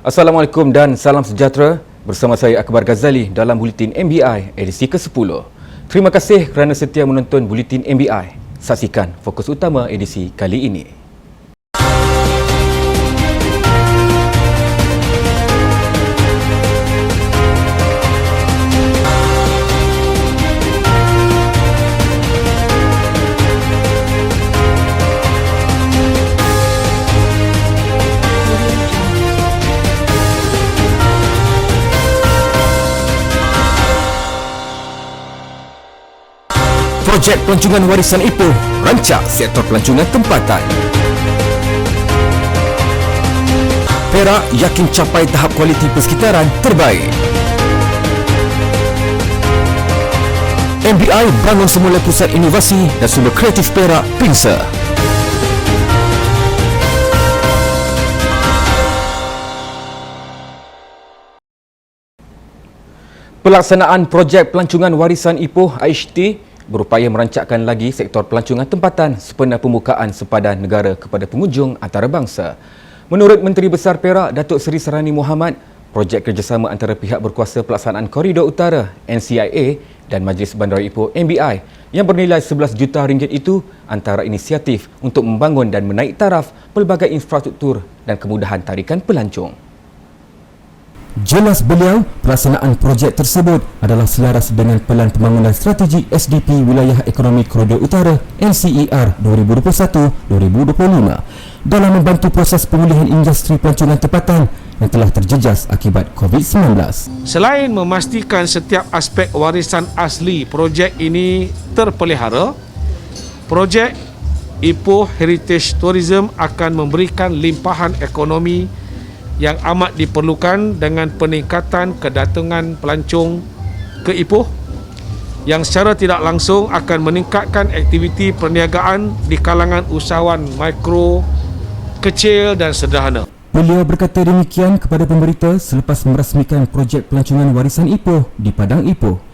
Assalamualaikum dan salam sejahtera. Bersama saya Akbar Ghazali dalam Buletin MBI edisi ke-10. Terima kasih kerana setia menonton Buletin MBI. Saksikan fokus utama edisi kali ini. Projek pelancongan warisan Ipoh rancak sektor pelancongan tempatan. Perak yakin capai tahap kualiti persekitaran terbaik. MBI bangun semula pusat inovasi dan sumber kreatif Perak Pinsa. Pelaksanaan projek pelancongan warisan Ipoh IHT berupaya merancakkan lagi sektor pelancongan tempatan sempena pembukaan sepadan negara kepada pengunjung antarabangsa. Menurut Menteri Besar Perak Datuk Seri Sarani Mohamad, projek kerjasama antara pihak berkuasa pelaksanaan Koridor Utara NCIA dan Majlis Bandaraya Ipoh MBI yang bernilai 11 juta ringgit itu antara inisiatif untuk membangun dan menaik taraf pelbagai infrastruktur dan kemudahan tarikan pelancong. Jelas beliau, pelaksanaan projek tersebut adalah selaras dengan Pelan Pembangunan Strategi SDP Wilayah Ekonomi Koridor Utara NCER 2021-2025 dalam membantu proses pemulihan industri pelancongan tempatan yang telah terjejas akibat COVID-19. Selain memastikan setiap aspek warisan asli projek ini terpelihara, projek Ipoh Heritage Tourism akan memberikan limpahan ekonomi yang amat diperlukan dengan peningkatan kedatangan pelancong ke Ipoh yang secara tidak langsung akan meningkatkan aktiviti perniagaan di kalangan usahawan mikro, kecil dan sederhana. Beliau berkata demikian kepada pemberita selepas merasmikan projek pelancongan warisan Ipoh di Padang Ipoh.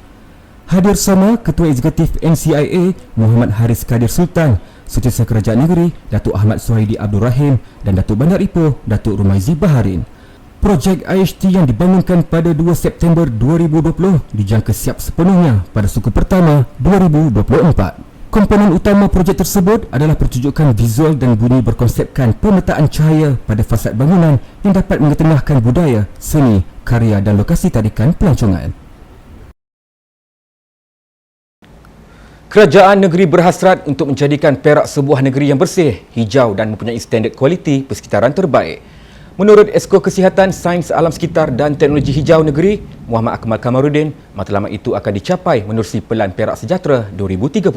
Hadir sama Ketua Eksekutif NCIA Muhammad Haris Kadir Sultan, Setiausaha Kerajaan Negeri Datuk Ahmad Suhaidi Abdul Rahim dan Datuk Bandar Ipoh Datuk Rumaizi Baharin. Projek IHT yang dibangunkan pada 2 September 2020 dijangka siap sepenuhnya pada suku pertama 2024. Komponen utama projek tersebut adalah pertunjukan visual dan bunyi berkonsepkan pemetaan cahaya pada fasad bangunan yang dapat mengetengahkan budaya, seni, karya dan lokasi tarikan pelancongan. Kerajaan negeri berhasrat untuk menjadikan Perak sebuah negeri yang bersih, hijau dan mempunyai standard kualiti persekitaran terbaik. Menurut Esko Kesihatan, Sains Alam Sekitar dan Teknologi Hijau Negeri, Muhammad Akmal Kamarudin, matlamat itu akan dicapai menerusi Pelan Perak Sejahtera 2030.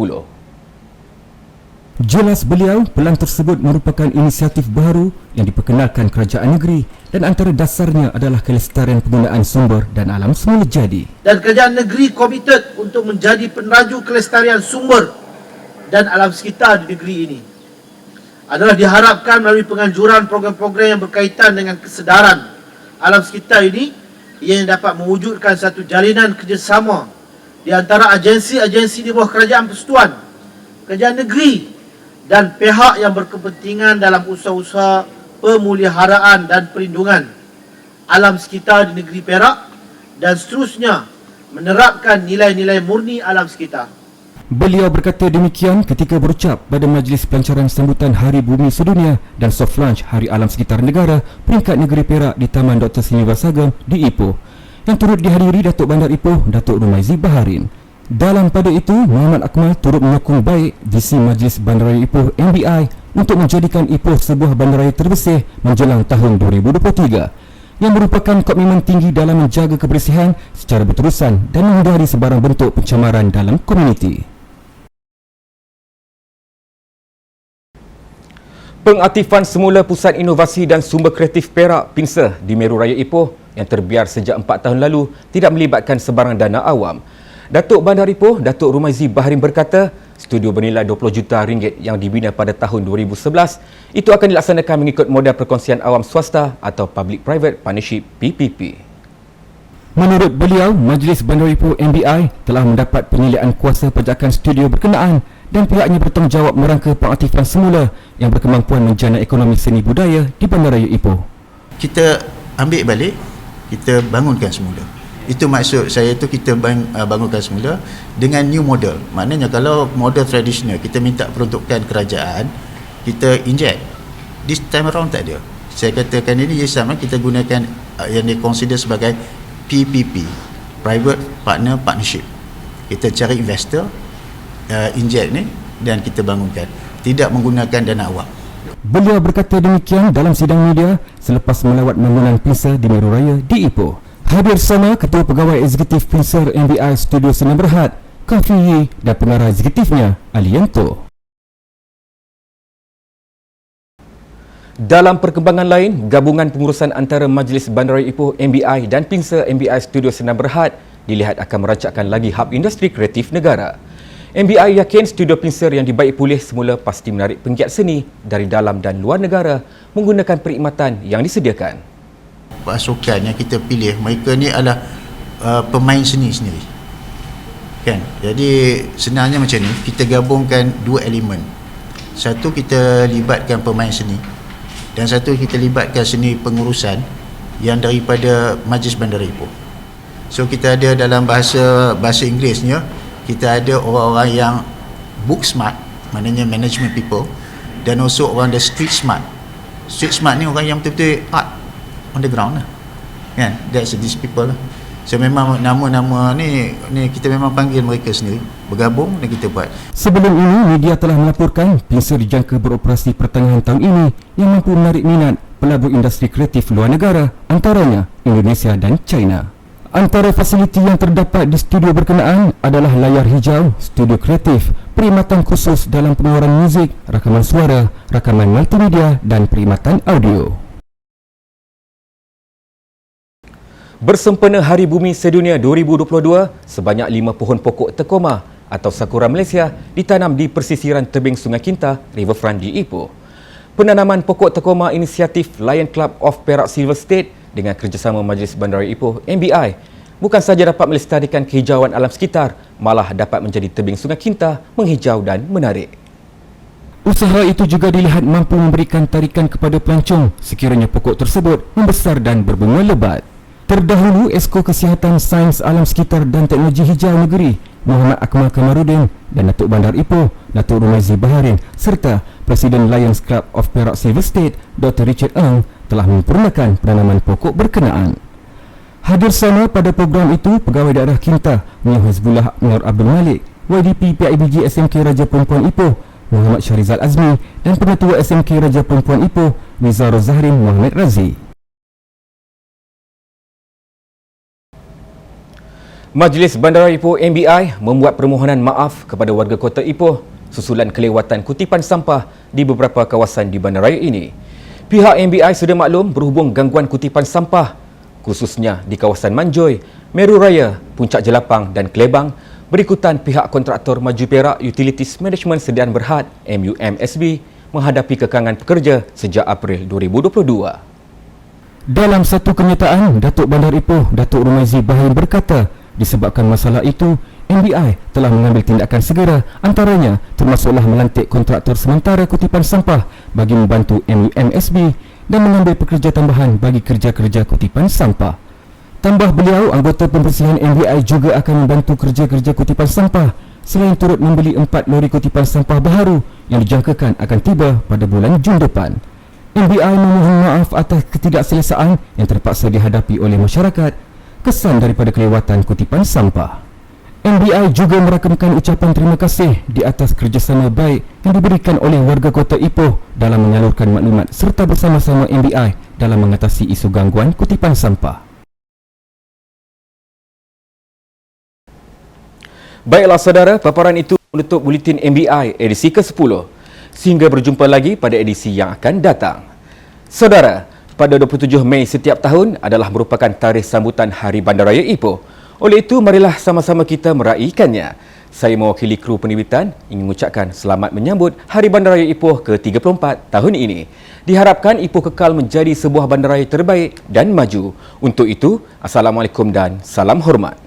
Jelas beliau, pelan tersebut merupakan inisiatif baru yang diperkenalkan kerajaan negeri dan antara dasarnya adalah kelestarian penggunaan sumber dan alam semula jadi. Dan kerajaan negeri komited untuk menjadi peneraju kelestarian sumber dan alam sekitar di negeri ini. Adalah diharapkan melalui penganjuran program-program yang berkaitan dengan kesedaran alam sekitar ini yang dapat mewujudkan satu jalinan kerjasama di antara agensi-agensi di bawah kerajaan persekutuan, kerajaan negeri dan pihak yang berkepentingan dalam usaha-usaha pemuliharaan dan perlindungan alam sekitar di negeri Perak dan seterusnya menerapkan nilai-nilai murni alam sekitar. Beliau berkata demikian ketika berucap pada Majlis Pelancaran Sambutan Hari Bumi Sedunia dan Soft Launch Hari Alam Sekitar Negara peringkat negeri Perak di Taman Dr. Srinivas Sagam di Ipoh yang turut dihadiri Datuk Bandar Ipoh Datuk Rumaizi Baharin. Dalam pada itu, Muhammad Akmal turut menyokong baik visi Majlis Bandaraya Ipoh MBI untuk menjadikan Ipoh sebuah bandaraya terbersih menjelang tahun 2023 yang merupakan komitmen tinggi dalam menjaga kebersihan secara berterusan dan menghindari sebarang bentuk pencemaran dalam komuniti. Pengaktifan semula Pusat Inovasi dan Sumber Kreatif Perak Pinsa di Meru Raya Ipoh yang terbiar sejak 4 tahun lalu tidak melibatkan sebarang dana awam. Datuk Bandar Ipoh, Datuk Rumaizi Baharin berkata, studio bernilai 20 juta ringgit yang dibina pada tahun 2011 itu akan dilaksanakan mengikut model perkongsian awam swasta atau Public Private Partnership PPP. Menurut beliau, Majlis Bandaraya Ipoh MBI telah mendapat penyelidikan kuasa pajakan studio berkenaan dan pihaknya bertanggungjawab merangka pengaktifan semula yang berkemampuan menjana ekonomi seni budaya di Bandaraya Ipoh. Kita ambil balik, kita bangunkan semula. Itu maksud saya tu, kita bangunkan semula dengan new model. Maknanya kalau model tradisional kita minta peruntukan kerajaan, kita inject. This time around tak ada. Saya katakan ini sama, kita gunakan yang dikonsider sebagai PPP, Private Partner Partnership. Kita cari investor, inject ni, dan kita bangunkan. Tidak menggunakan dana awam. Beliau berkata demikian dalam sidang media selepas melawat bangunan Pincer di Meru Raya di Ipoh. Hadir sama Ketua Pegawai Eksekutif Pincer MBI Studio Senang Berhad, Kafi Yi, dan pengarah eksekutifnya, Alianto. Dalam perkembangan lain, gabungan pengurusan antara Majlis Bandaraya Ipoh MBI dan Pincer MBI Studio Senang Berhad dilihat akan merancangkan lagi hub industri kreatif negara. MBI yakin studio Pincer yang dibaik pulih semula pasti menarik penggiat seni dari dalam dan luar negara menggunakan perkhidmatan yang disediakan. Pasukan yang kita pilih, mereka ni adalah pemain seni sendiri, kan? Jadi sebenarnya macam ni, kita gabungkan dua elemen. Satu, kita libatkan pemain seni, dan satu kita libatkan seni pengurusan yang daripada Majlis Bandaraya Ipoh. So kita ada dalam bahasa Inggerisnya, kita ada orang-orang yang book smart, maknanya management people, dan also orang the street smart. Street smart ni orang yang betul-betul art on the ground lah, kan? That's these people lah. So memang nama-nama ni kita memang panggil mereka sendiri, bergabung dan kita buat. Sebelum ini, media telah melaporkan Pincer dijangka beroperasi pertengahan tahun ini yang mampu menarik minat pelabur industri kreatif luar negara, antaranya Indonesia dan China. Antara fasiliti yang terdapat di studio berkenaan adalah layar hijau, studio kreatif, perkhidmatan khusus dalam pengeluaran muzik, rakaman suara, rakaman multimedia dan perkhidmatan audio. Bersempena Hari Bumi Sedunia 2022, sebanyak 5 pohon pokok tekoma atau sakura Malaysia ditanam di persisiran tebing Sungai Kinta, Riverfront di Ipoh. Penanaman pokok tekoma inisiatif Lion Club of Perak Silver State dengan kerjasama Majlis Bandaraya Ipoh MBI bukan sahaja dapat melestarikan kehijauan alam sekitar, malah dapat menjadi tebing Sungai Kinta menghijau dan menarik. Usaha itu juga dilihat mampu memberikan tarikan kepada pelancong sekiranya pokok tersebut membesar dan berbunga lebat. Terdahulu, Esko Kesihatan Sains Alam Sekitar dan Teknologi Hijau Negeri Muhammad Akmal Kamarudin dan Datuk Bandar Ipoh Datuk Rumaizi Baharin serta Presiden Lions Club of Perak Silver State Dr. Richard Ng telah menyempurnakan penanaman pokok berkenaan. Hadir sama pada program itu Pegawai Daerah Kinta Mio Hizbullah Nur Abdul Malik, YDP PIBG SMK Raja Perempuan Ipoh Muhammad Syarizal Azmi dan Pengetua SMK Raja Perempuan Ipoh Wizarul Zahrin Muhammad Razi. Majlis Bandaraya Ipoh MBI membuat permohonan maaf kepada warga Kota Ipoh susulan kelewatan kutipan sampah di beberapa kawasan di bandaraya ini. Pihak MBI sudah maklum berhubung gangguan kutipan sampah khususnya di kawasan Manjoy, Meru Raya, Puncak Jelapang dan Kelebang berikutan pihak kontraktor Maju Perak Utilities Management Sediaan Berhad MUMSB menghadapi kekangan pekerja sejak April 2022. Dalam satu kenyataan, Datuk Bandar Ipoh Datuk Rumaizi Baharin berkata, disebabkan masalah itu, MBI telah mengambil tindakan segera, antaranya termasuklah melantik kontraktor sementara kutipan sampah bagi membantu MUMSB dan mengambil pekerja tambahan bagi kerja-kerja kutipan sampah. Tambah beliau, anggota pembersihan MBI juga akan membantu kerja-kerja kutipan sampah selain turut membeli 4 lori kutipan sampah baharu yang dijangkakan akan tiba pada bulan Jun depan. MBI memohon maaf atas ketidakselesaan yang terpaksa dihadapi oleh masyarakat kesan daripada kelewatan kutipan sampah. MBI juga merakamkan ucapan terima kasih di atas kerjasama baik yang diberikan oleh warga Kota Ipoh dalam menyalurkan maklumat serta bersama-sama MBI dalam mengatasi isu gangguan kutipan sampah. Baiklah saudara, paparan itu menutup buletin MBI edisi ke-10. Sehingga berjumpa lagi pada edisi yang akan datang. Saudara, pada 27 Mei setiap tahun adalah merupakan tarikh sambutan Hari Bandaraya Ipoh. Oleh itu, marilah sama-sama kita meraihkannya. Saya mewakili kru penerbitan ingin mengucapkan selamat menyambut Hari Bandaraya Ipoh ke-34 tahun ini. Diharapkan Ipoh kekal menjadi sebuah bandaraya terbaik dan maju. Untuk itu, Assalamualaikum dan salam hormat.